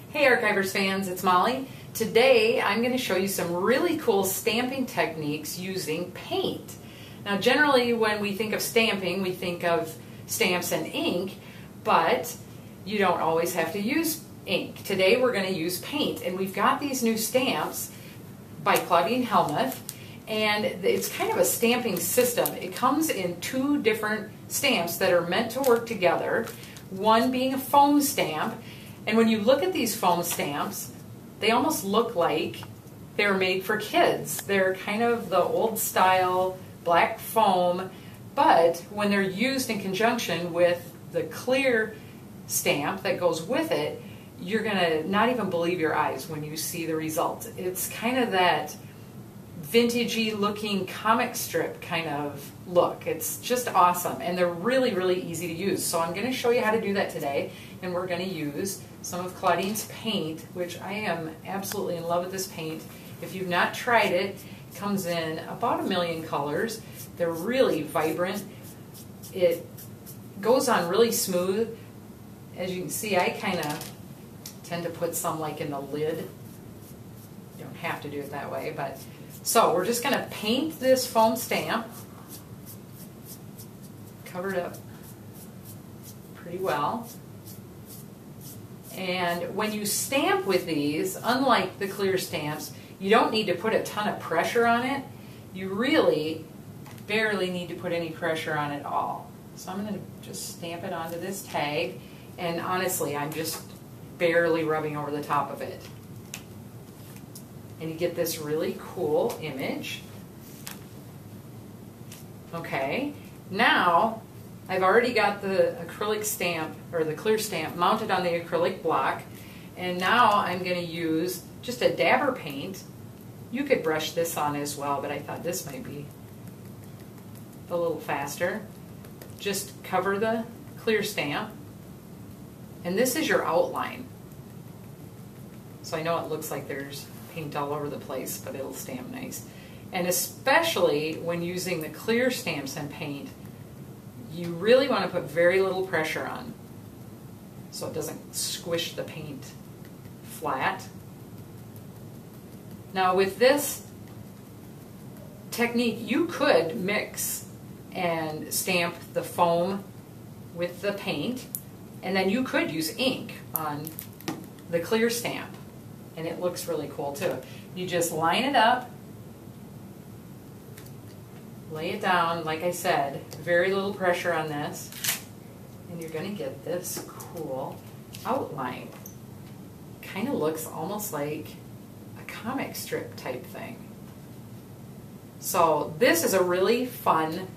Hey Archivers fans, it's Molly. Today I'm going to show you some really cool stamping techniques using paint. Now generally when we think of stamping we think of stamps and ink, but you don't always have to use ink. Today we're going to use paint, and we've got these new stamps by Claudine Hellmuth, and it's kind of a stamping system. It comes in two different stamps that are meant to work together, one being a foam stamp. And when you look at these foam stamps, they almost look like they're made for kids. They're kind of the old style black foam, but when they're used in conjunction with the clear stamp that goes with it, you're gonna not even believe your eyes when you see the result. It's kind of that vintagey looking comic strip kind of look. It's just awesome, and they're really, really easy to use. So I'm going to show you how to do that today, and we're going to use some of Claudine's paint, which I am absolutely in love with this paint. If you've not tried it, it comes in about 1 million colors. They're really vibrant. It goes on really smooth. As you can see, I kind of tend to put some like in the lid. You don't have to do it that way, but so we're just going to paint this foam stamp, cover it up pretty well. And when you stamp with these, unlike the clear stamps, you don't need to put a ton of pressure on it. You really barely need to put any pressure on it at all. So I'm going to just stamp it onto this tag, and honestly, I'm just barely rubbing over the top of it. And you get this really cool image. Okay, now I've already got the acrylic stamp, or the clear stamp, mounted on the acrylic block, and now I'm going to use just a dabber paint. You could brush this on as well, but I thought this might be a little faster. Just cover the clear stamp, and this is your outline. So I know it looks like there's paint all over the place, but it'll stamp nice. And especially when using the clear stamps and paint, you really want to put very little pressure on so it doesn't squish the paint flat. Now with this technique, you could mix and stamp the foam with the paint, and then you could use ink on the clear stamp, and it looks really cool too. You just line it up, lay it down, like I said, very little pressure on this, and you're going to get this cool outline. Kind of looks almost like a comic strip type thing. So this is a really fun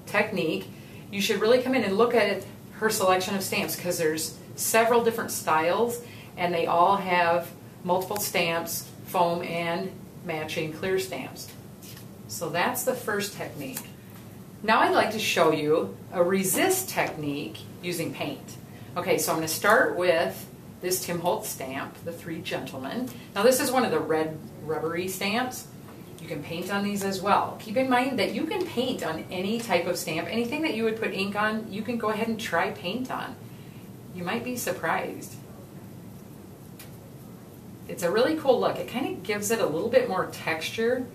technique. You should really come in and look at her selection of stamps, because there's several different styles, and they all have multiple stamps, foam and matching clear stamps. So that's the first technique. Now I'd like to show you a resist technique using paint. Okay, so I'm going to start with this Tim Holtz stamp, the Three Gentlemen. Now this is one of the red rubbery stamps. You can paint on these as well. Keep in mind that you can paint on any type of stamp. Anything that you would put ink on, you can go ahead and try paint on. You might be surprised. It's a really cool look. It kind of gives it a little bit more texture.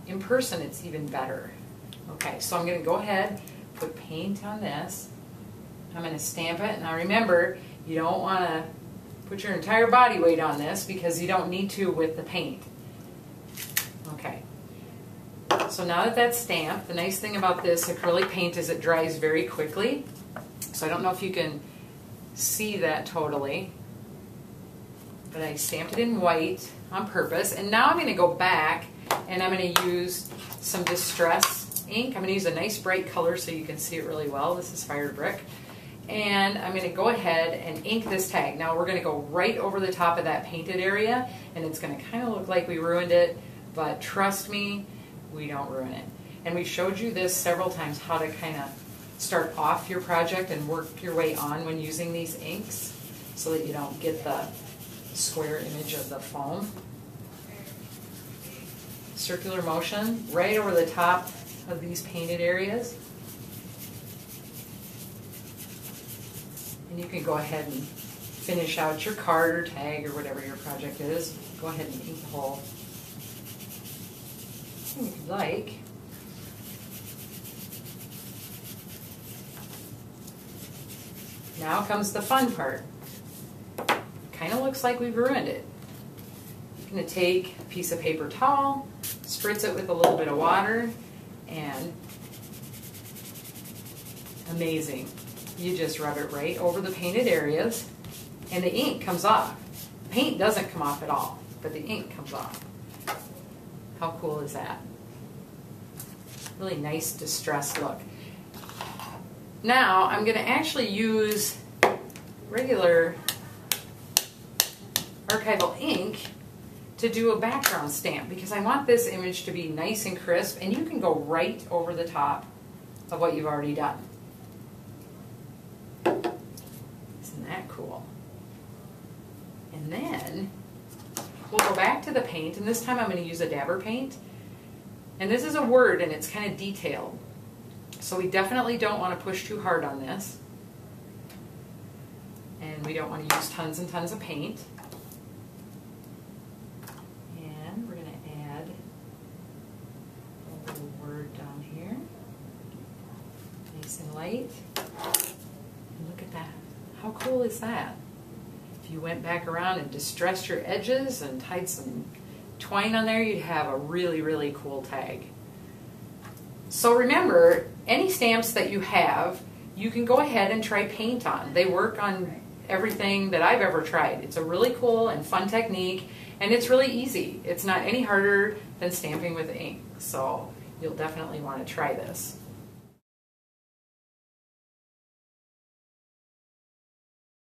In person, it's even better. Okay, so I'm going to go ahead, put paint on this. I'm going to stamp it. Now remember, you don't want to put your entire body weight on this, because you don't need to with the paint. Okay, so now that that's stamped, the nice thing about this acrylic paint is it dries very quickly. So I don't know if you can see that totally, but I stamped it in white on purpose. And now I'm going to go back and I'm going to use some Distress ink. I'm going to use a nice bright color so you can see it really well. This is Fired Brick. And I'm going to go ahead and ink this tag. Now we're going to go right over the top of that painted area, and it's going to kind of look like we ruined it, but trust me, we don't ruin it. And we showed you this several times, how to kind of start off your project and work your way on when using these inks, so that you don't get the square image of the foam. Circular motion right over the top of these painted areas. And you can go ahead and finish out your card or tag or whatever your project is, go ahead and ink the hole. If you'd like. Now comes the fun part. Kind of looks like we've ruined it. I'm going to take a piece of paper towel, spritz it with a little bit of water, and amazing. You just rub it right over the painted areas, and the ink comes off. The paint doesn't come off at all, but the ink comes off. How cool is that? Really nice distressed look. Now I'm going to actually use regular archival ink to do a background stamp because I want this image to be nice and crisp, and you can go right over the top of what you've already done. Isn't that cool? And then we'll go back to the paint, and this time I'm going to use a dabber paint. And this is a word, and it's kind of detailed. So we definitely don't want to push too hard on this. And we don't want to use tons and tons of paint. And we're going to add a little word down here. Nice and light. And look at that. How cool is that? If you went back around and distressed your edges and tied some twine on there, you'd have a really, really cool tag. So remember, any stamps that you have, you can go ahead and try paint on. They work on everything that I've ever tried. It's a really cool and fun technique, and it's really easy. It's not any harder than stamping with ink, so you'll definitely want to try this.